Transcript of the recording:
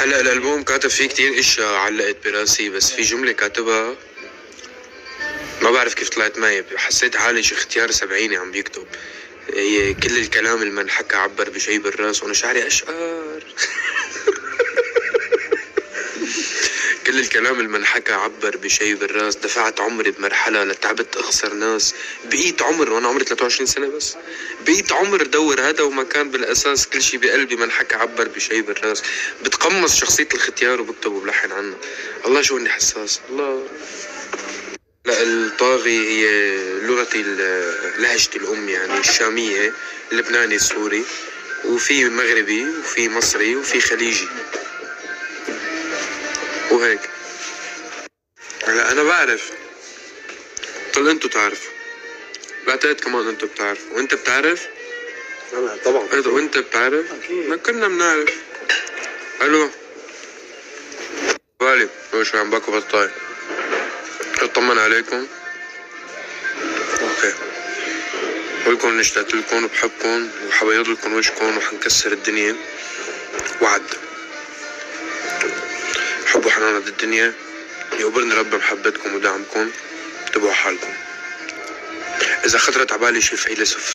هلا الالبوم كاتب فيه كتير اشياء علقت براسي، بس في جملة كاتبها ما بعرف كيف طلعت معي. حسيت حالي شي اختيار سبعيني عم بيكتب. هي كل الكلام اللي ما انحكى عبر بشي بالراس، وانا شعري اشقر. كل الكلام اللي ما انحكى عبر بشي بالراس. دفعت عمري بمرحلة لتعبت اخسر ناس. بقيت عمر وانا عمري 23 سنة بس. بقيت عمر دور هذا وما كان بالاساس. كل شي بقلبي ما انحكى عبر بشي بالراس. بتقمص شخصية الختيار وبكتب وبلحن عنها. الله شو اني حساس الله. لا الطاغي هي لغتي لهجتي الأم، يعني الشامية، اللبناني، السوري، وفي مغربي وفي مصري وفي خليجي وهيك. هلا أنا بعرف. طل أنتوا تعرفوا. بعتقد كمان أنتوا بتعرفوا وأنت بتعرف. طبعا. وأنت بتعرف. أكيد. ما كنا بنعرف. ألو بالي هو شو عم باكو بطاي. اطمن عليكم. اوكي. بقولكم اني اشتقت لكم وبحبكم وحبيض لكم وشكم وحنكسر الدنيا. وعد. حب وحنان قد الدنيا. يقبرني رب محبتكم ودعمكم. انتبهوا حالكم. اذا خطرت عبالي شي فيلسوف